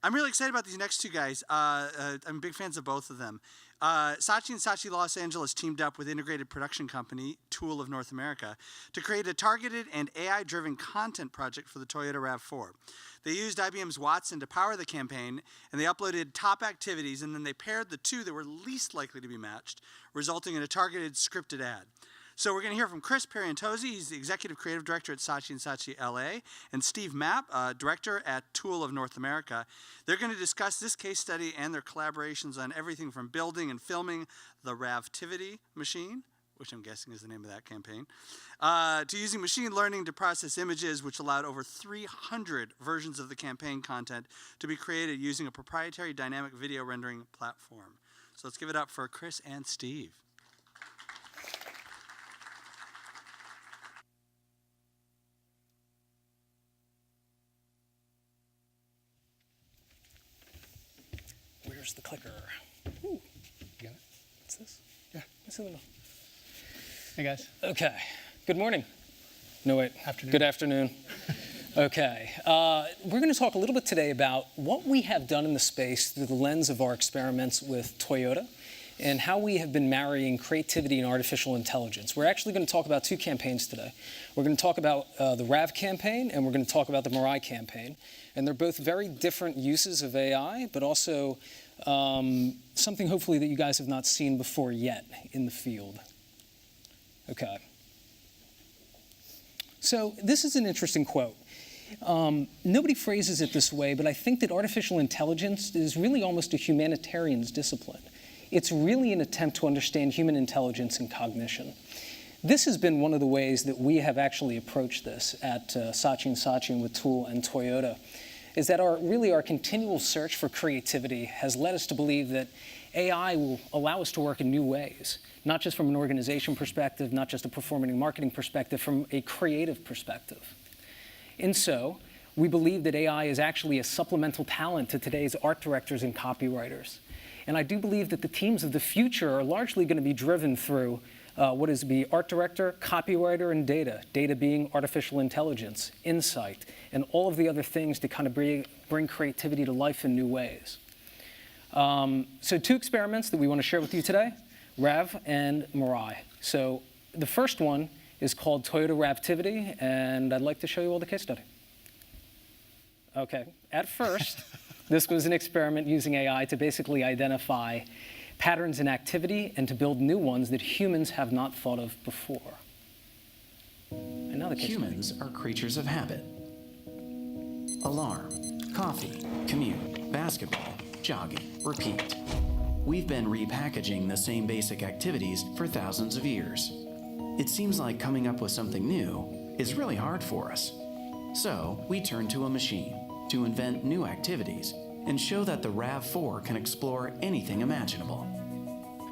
I'm really excited about these next two guys. I'm big fans of both of them. Saatchi and Saatchi Los Angeles teamed up with integrated production company Tool of North America to create a targeted and AI-driven content project for the Toyota RAV4. They used IBM's Watson to power the campaign, and they uploaded top activities, and then they paired the two that were least likely to be matched, resulting in a targeted scripted ad. So we're going to hear from Chris Pierantozzi. He's the Executive Creative Director at Saatchi and Saatchi LA, and Steve Mapp, Director at Tool of North America. They're going to discuss this case study and their collaborations on everything from building and filming the RAVtivity machine, which I'm guessing is the name of that campaign, to using machine learning to process images, which allowed over 300 versions of the campaign content to be created using a proprietary dynamic video rendering platform. So let's give it up for Chris and Steve. Where's the clicker? Ooh, you got it? What's this? Yeah, it's in the middle. Hey, guys. Okay. Good morning. No, wait. Afternoon. Good afternoon. Okay. We're going to talk a little bit today about what we have done in the space through the lens of our experiments with Toyota and how we have been marrying creativity and artificial intelligence. We're actually going to talk about two campaigns today. We're going to talk about the RAV campaign, and we're going to talk about the Mirai campaign. And they're both very different uses of AI, but also something hopefully that you guys have not seen before yet in the field. Okay. So this is an interesting quote. Nobody phrases it this way, but I think that artificial intelligence is really almost a humanitarian's discipline. It's really an attempt to understand human intelligence and cognition. This has been one of the ways that we have actually approached this at Saatchi and Saatchi and with Tool and Toyota, is that our continual search for creativity has led us to believe that AI will allow us to work in new ways, not just from an organization perspective, not just a performing and marketing perspective, from a creative perspective. And so, we believe that AI is actually a supplemental talent to today's art directors and copywriters. And I do believe that the teams of the future are largely going to be driven through what is to be art director, copywriter, and data being artificial intelligence, insight, and all of the other things to kind of bring creativity to life in new ways. So two experiments that we want to share with you today, RAV and Mirai. So the first one is called Toyota RAVtivity, and I'd like to show you all the case study. Okay, at first, this was an experiment using AI to basically identify patterns in activity and to build new ones that humans have not thought of before. And now the case Humans study. are creatures of habit. Alarm, coffee, commute, basketball, jogging, repeat. We've been repackaging the same basic activities for thousands of years. It seems like coming up with something new is really hard for us. So we turn to a machine to invent new activities and show that the RAV4 can explore anything imaginable.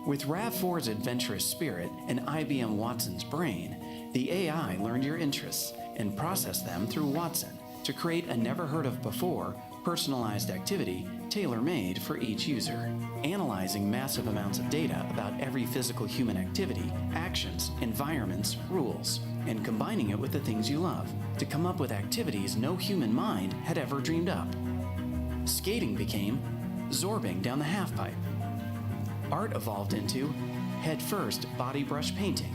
With RAV4's adventurous spirit and IBM Watson's brain, the AI learned your interests and processed them through Watson to create a never-heard-of-before personalized activity tailor-made for each user, analyzing massive amounts of data about every physical human activity, actions, environments, rules, and combining it with the things you love to come up with activities no human mind had ever dreamed up. Skating became zorbing down the halfpipe. Art evolved into head-first body brush painting.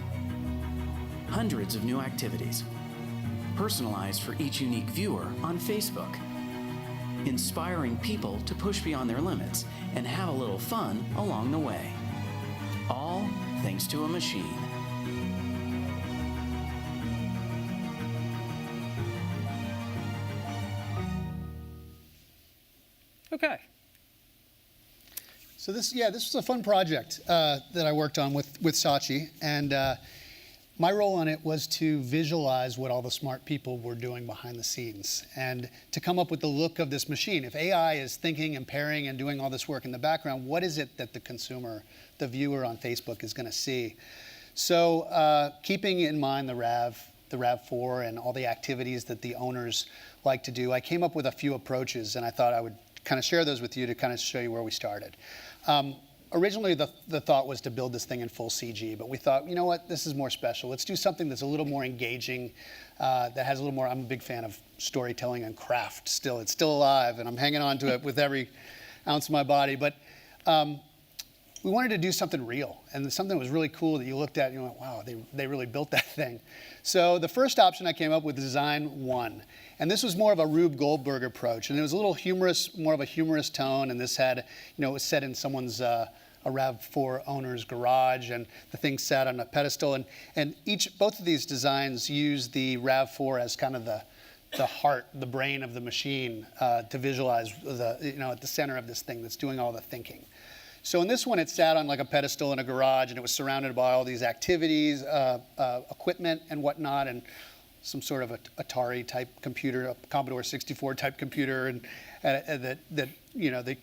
Hundreds of new activities, personalized for each unique viewer on Facebook, inspiring people to push beyond their limits and have a little fun along the way. All thanks to a machine. Okay. So this was a fun project that I worked on with Saatchi, and my role on it was to visualize what all the smart people were doing behind the scenes and to come up with the look of this machine. If AI is thinking and pairing and doing all this work in the background, what is it that the consumer, the viewer on Facebook is going to see? So keeping in mind the RAV4 and all the activities that the owners like to do, I came up with a few approaches, and I thought I would kind of share those with you to kind of show you where we started. originally the thought was to build this thing in full CG, but we thought, you know what, this is more special. Let's do something that's a little more engaging, that has a little more, I'm a big fan of storytelling and craft still. It's still alive, and I'm hanging on to it with every ounce of my body. But we wanted to do something real, and something that was really cool that you looked at and you went, wow, they really built that thing. So the first option I came up with is Design 1. And this was more of a Rube Goldberg approach. And it was a little humorous, more of a humorous tone. And this had, it was set in someone's, a RAV4 owner's garage. And the thing sat on a pedestal. And both of these designs use the RAV4 as kind of the heart, the brain of the machine to visualize at the center of this thing that's doing all the thinking. So in this one, it sat on like a pedestal in a garage, and it was surrounded by all these activities, equipment and whatnot, and some sort of Atari type computer, a Commodore 64 type computer, and that the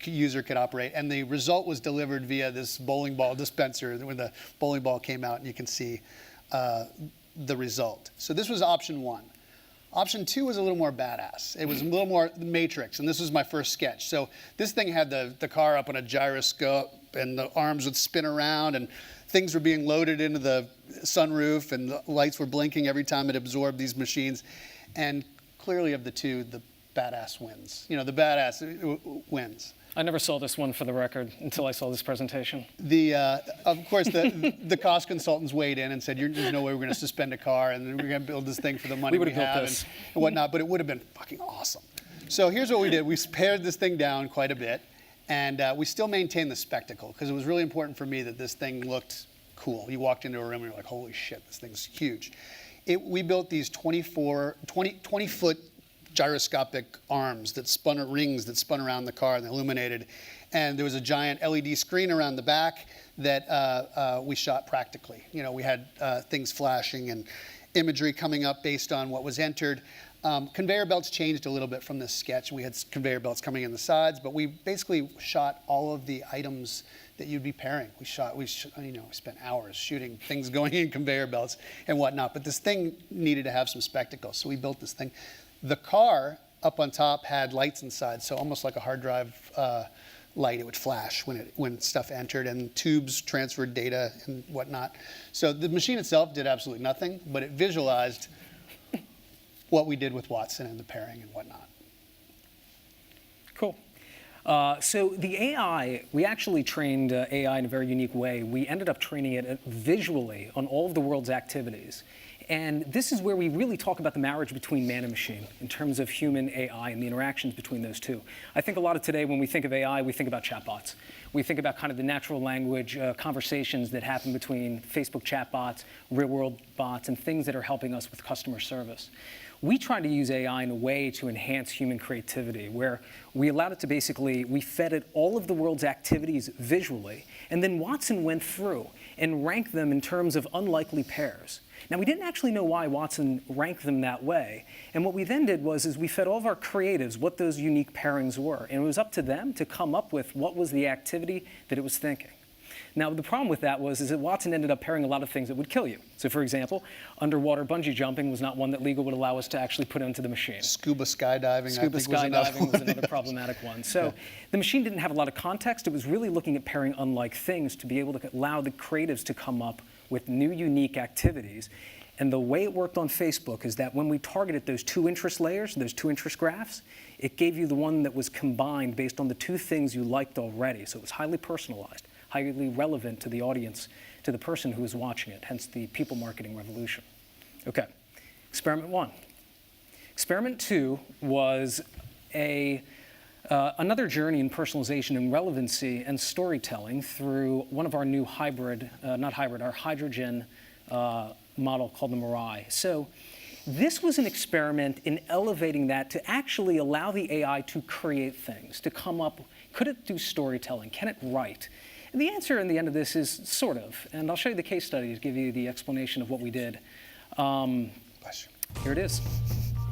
user could operate. And the result was delivered via this bowling ball dispenser. When the bowling ball came out, and you can see the result. So this was option 1. Option 2 was a little more badass. It was a little more Matrix, and this was my first sketch. So this thing had the car up on a gyroscope, and the arms would spin around, and things were being loaded into the sunroof, and the lights were blinking every time it absorbed these machines. And clearly of the two, the badass wins. The badass wins. I never saw this one for the record until I saw this presentation. Of course, the cost consultants weighed in and said, there's no way we're going to suspend a car, and we're going to build this thing for the money we have and whatnot, but it would have been fucking awesome. So here's what we did. We pared this thing down quite a bit, and we still maintained the spectacle, because it was really important for me that this thing looked cool. You walked into a room and you're like, holy shit, this thing's huge. We built these 20-foot gyroscopic arms that rings that spun around the car and illuminated. And there was a giant LED screen around the back that we shot practically. We had things flashing and imagery coming up based on what was entered. Conveyor belts changed a little bit from this sketch. We had conveyor belts coming in the sides, but we basically shot all of the items that you'd be pairing. We spent hours shooting things going in conveyor belts and whatnot. But this thing needed to have some spectacle, so we built this thing. The car up on top had lights inside, so almost like a hard drive light. It would flash when stuff entered, and tubes transferred data and whatnot. So the machine itself did absolutely nothing, but it visualized what we did with Watson and the pairing and whatnot. Cool. So the AI, we actually trained AI in a very unique way. We ended up training it visually on all of the world's activities. And this is where we really talk about the marriage between man and machine in terms of human AI and the interactions between those two. I think a lot of today when we think of AI, we think about chatbots. We think about kind of the natural language conversations that happen between Facebook chatbots, real-world bots, and things that are helping us with customer service. We tried to use AI in a way to enhance human creativity, where we allowed it to we fed it all of the world's activities visually, and then Watson went through and ranked them in terms of unlikely pairs. Now, we didn't actually know why Watson ranked them that way. And what we then did was we fed all of our creatives what those unique pairings were. And it was up to them to come up with what was the activity that it was thinking. Now, the problem with that was that Watson ended up pairing a lot of things that would kill you. So, for example, underwater bungee jumping was not one that legal would allow us to actually put into the machine. Scuba skydiving, Scuba skydiving was another problematic one. So the machine didn't have a lot of context. It was really looking at pairing unlike things to be able to allow the creatives to come up with new, unique activities. And the way it worked on Facebook is that when we targeted those 2 interest layers, those 2 interest graphs, it gave you the one that was combined based on the 2 things you liked already. So it was highly personalized, highly relevant to the audience, to the person who was watching it, hence the people marketing revolution. Okay, experiment 1. Experiment 2 was another journey in personalization and relevancy and storytelling through one of our new our hydrogen model called the Mirai. So this was an experiment in elevating that to actually allow the AI to create things, to come up. Could it do storytelling? Can it write? And the answer in the end of this is sort of. And I'll show you the case study to give you the explanation of what we did. Here it is.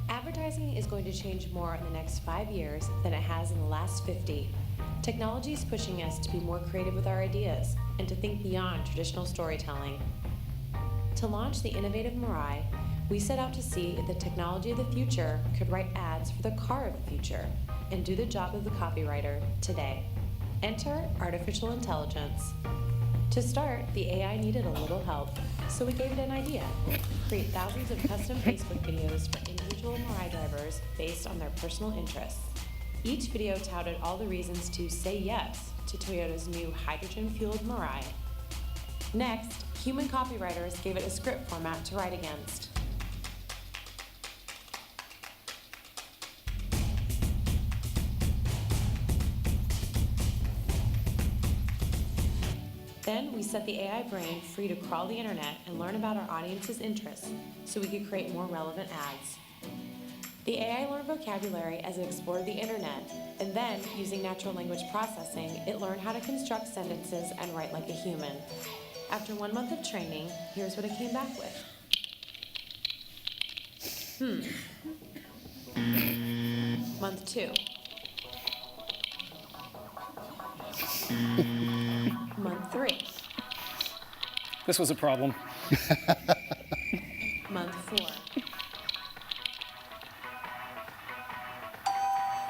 Advertising is going to change more in the next 5 years than it has in the last 50. Technology is pushing us to be more creative with our ideas and to think beyond traditional storytelling. To launch the innovative Mirai, we set out to see if the technology of the future could write ads for the car of the future and do the job of the copywriter today. Enter artificial intelligence. To start, the AI needed a little help, so we gave it an idea. Create thousands of custom Facebook videos for individual Mirai drivers based on their personal interests. Each video touted all the reasons to say yes to Toyota's new hydrogen-fueled Mirai. Next, human copywriters gave it a script format to write against. Then we set the AI brain free to crawl the internet and learn about our audience's interests so we could create more relevant ads. The AI learned vocabulary as it explored the internet, and then, using natural language processing, it learned how to construct sentences and write like a human. After 1 month of training, here's what it came back with. Month 2. Month 3. This was a problem. Month 4.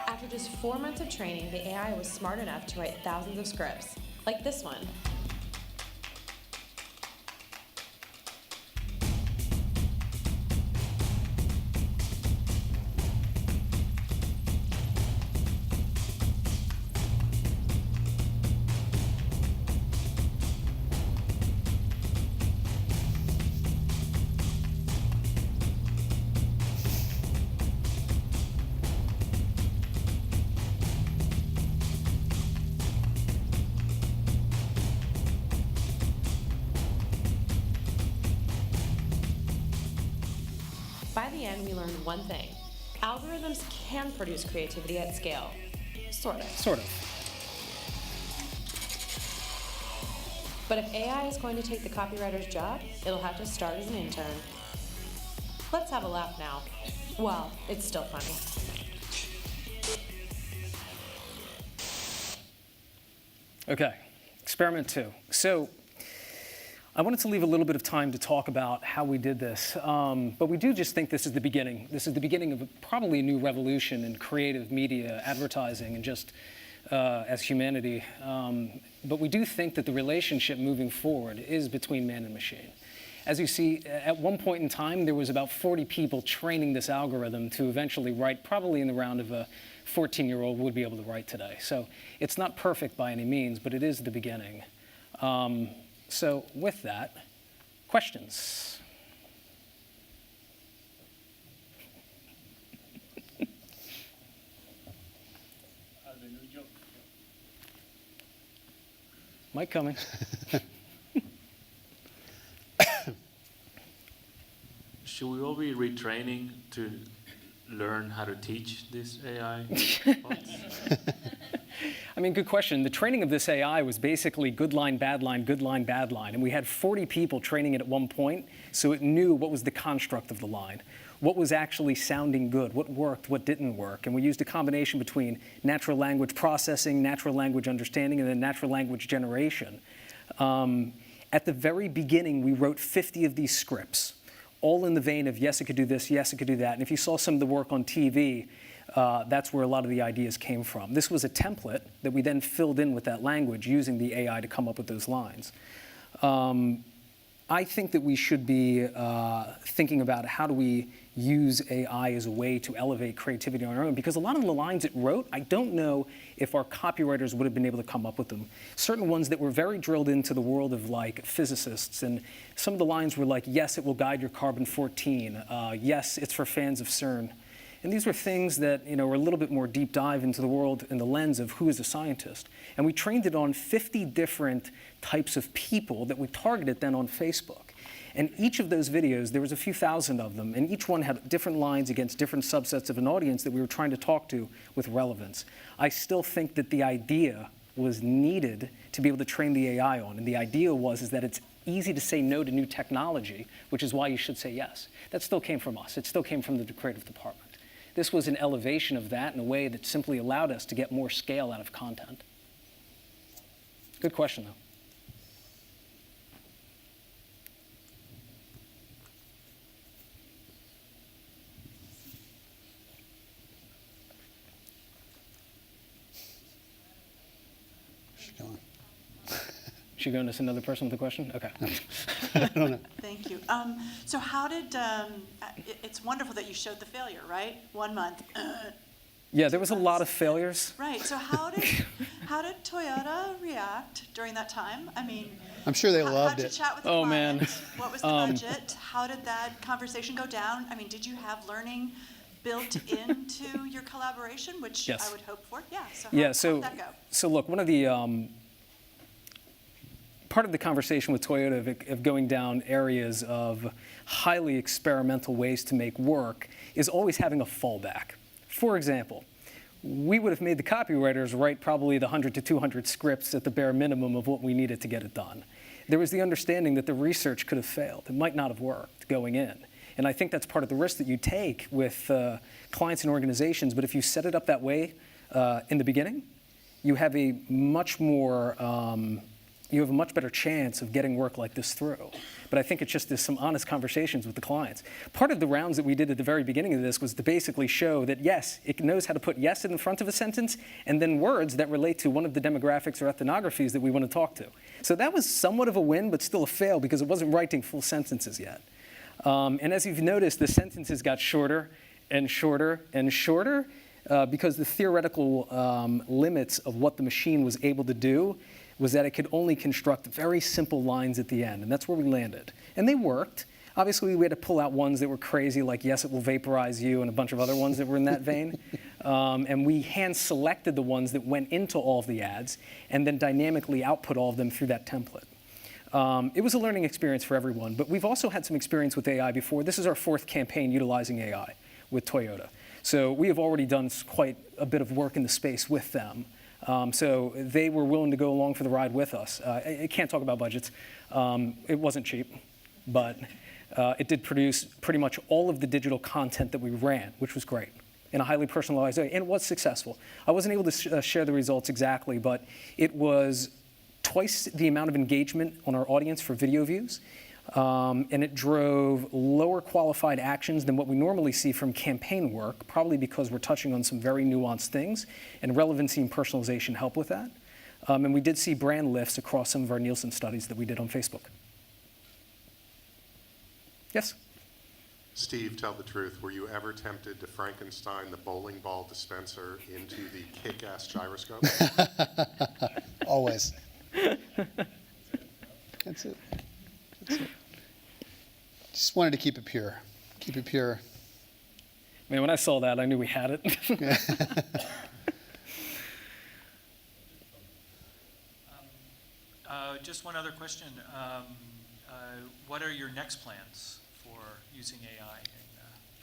After just 4 months of training, the AI was smart enough to write thousands of scripts, like this one. By the end, we learned one thing. Algorithms can produce creativity at scale. Sort of. Sort of. But if AI is going to take the copywriter's job, it'll have to start as an intern. Let's have a laugh now. Well, it's still funny. Okay, experiment 2. So I wanted to leave a little bit of time to talk about how we did this, but we do just think this is the beginning. This is the beginning of probably a new revolution in creative media, advertising, and just as humanity. But we do think that the relationship moving forward is between man and machine. As you see, at one point in time, there was about 40 people training this algorithm to eventually write, probably in the round of a 14-year-old would be able to write today. So it's not perfect by any means, but it is the beginning. So with that, questions? Mike coming. Should we all be retraining to learn how to teach this AI bots? I mean, good question. The training of this AI was basically good line, bad line, good line, bad line. And we had 40 people training it at one point, so it knew what was the construct of the line, what was actually sounding good, what worked, what didn't work. And we used a combination between natural language processing, natural language understanding, and then natural language generation. At the very beginning, we wrote 50 of these scripts, all in the vein of, yes, it could do this, yes, it could do that. And if you saw some of the work on TV, that's where a lot of the ideas came from. This was a template that we then filled in with that language using the AI to come up with those lines. I think that we should be thinking about how do we use AI as a way to elevate creativity on our own, because a lot of the lines it wrote, I don't know if our copywriters would have been able to come up with them. Certain ones that were very drilled into the world of like physicists, and some of the lines were like, yes, it will guide your carbon-14, yes, it's for fans of CERN. And these were things that were a little bit more deep dive into the world in the lens of who is a scientist. And we trained it on 50 different types of people that we targeted then on Facebook. And each of those videos, there was a few thousand of them, and each one had different lines against different subsets of an audience that we were trying to talk to with relevance. I still think that the idea was needed to be able to train the AI on. And the idea is that it's easy to say no to new technology, which is why you should say yes. That still came from us. It still came from the creative department. This was an elevation of that in a way that simply allowed us to get more scale out of content. Good question, though. Should go to another person with a question? Okay. Thank you. So how did, it's wonderful that you showed the failure, right? 1 month. Yeah, there was a lot of failures. Right, so how did Toyota react during that time? I mean, I'm sure they how'd loved you it. chat with the Oh, client? man. What was the budget? How did that conversation go down? I mean, did you have learning built into your collaboration, which Yes. I would hope for? Yeah, so Yeah, how so did that go? so look, one of the part of the conversation with Toyota of going down areas of highly experimental ways to make work is always having a fallback. For example, we would have made the copywriters write probably the 100 to 200 scripts at the bare minimum of what we needed to get it done. There was the understanding that the research could have failed. It might not have worked going in. And I think that's part of the risk that you take with clients and organizations. But if you set it up that way in the beginning, you have a much more, you have a much better chance of getting work like this through. But I think it's just there's some honest conversations with the clients. Part of the rounds that we did at the very beginning of this was to basically show that yes, it knows how to put yes in the front of a sentence and then words that relate to one of the demographics or ethnographies that we want to talk to. So that was somewhat of a win, but still a fail because it wasn't writing full sentences yet. And as you've noticed, the sentences got shorter and shorter and shorter because the theoretical limits of what the machine was able to do was that it could only construct very simple lines at the end, and that's where we landed. And they worked. Obviously, we had to pull out ones that were crazy, like yes, it will vaporize you, and a bunch of other ones that were in that vein. And we hand-selected the ones that went into all of the ads, and then dynamically output all of them through that template. It was a learning experience for everyone, but we've also had some experience with AI before. This is our 4th campaign utilizing AI with Toyota. So we have already done quite a bit of work in the space with them. So they were willing to go along for the ride with us. I can't talk about budgets. It wasn't cheap, but it did produce pretty much all of the digital content that we ran, which was great, in a highly personalized way, and it was successful. I wasn't able to share the results exactly, but it was twice the amount of engagement on our audience for video views, and it drove lower qualified actions than what we normally see from campaign work, probably because we're touching on some very nuanced things, and relevancy and personalization help with that. And we did see brand lifts across some of our Nielsen studies that we did on Facebook. Yes? Steve, tell the truth. Were you ever tempted to Frankenstein the bowling ball dispenser into the kick-ass gyroscope? Always. That's it. That's it. Just wanted to keep it pure. Keep it pure. Man, when I saw that, I knew we had it. Just one other question. What are your next plans for using AI?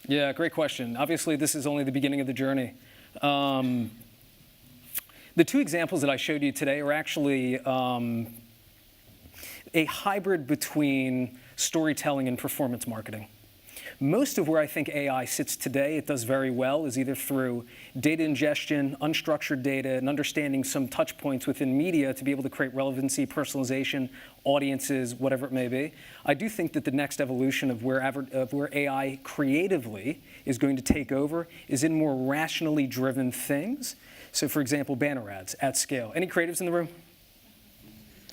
Yeah, great question. Obviously, this is only the beginning of the journey. The 2 examples that I showed you today are actually a hybrid between storytelling and performance marketing. Most of where I think AI sits today, it does very well, is either through data ingestion, unstructured data, and understanding some touch points within media to be able to create relevancy, personalization, audiences, whatever it may be. I do think that the next evolution of where AI creatively is going to take over is in more rationally driven things. So for example, banner ads at scale. Any creatives in the room?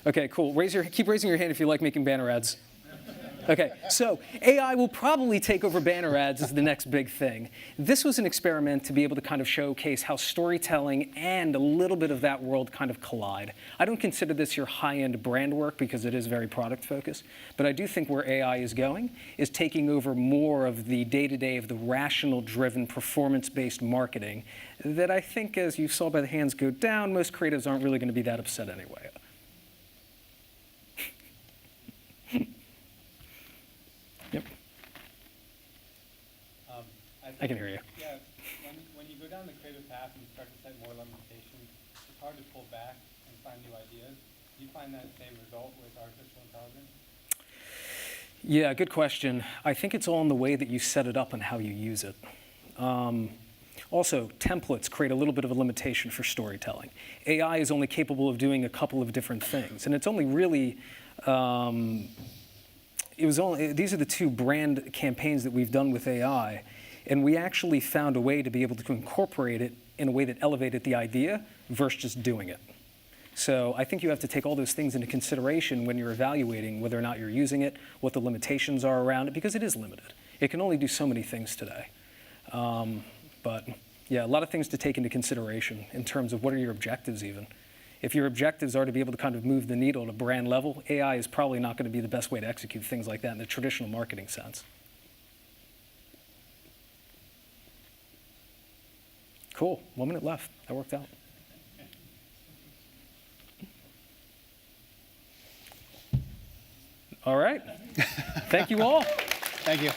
Okay, cool. Keep raising your hand if you like making banner ads. Okay, so AI will probably take over banner ads as the next big thing. This was an experiment to be able to kind of showcase how storytelling and a little bit of that world kind of collide. I don't consider this your high-end brand work because it is very product-focused, but I do think where AI is going is taking over more of the day-to-day of the rational-driven, performance-based marketing that I think, as you saw by the hands go down, most creatives aren't really going to be that upset anyway. Yep. I can hear you. Yeah, when you go down the creative path and you start to set more limitations, it's hard to pull back and find new ideas. Do you find that same result with artificial intelligence? Yeah, good question. I think it's all in the way that you set it up and how you use it. Also, templates create a little bit of a limitation for storytelling. AI is only capable of doing a couple of different things, and it's only really these are the 2 brand campaigns that we've done with AI, and we actually found a way to be able to incorporate it in a way that elevated the idea versus just doing it. So I think you have to take all those things into consideration when you're evaluating whether or not you're using it, what the limitations are around it, because it is limited. It can only do so many things today. But yeah, a lot of things to take into consideration in terms of what are your objectives even. If your objectives are to be able to kind of move the needle at a brand level, AI is probably not going to be the best way to execute things like that in the traditional marketing sense. Cool, 1 minute left. That worked out. All right. Thank you all. Thank you.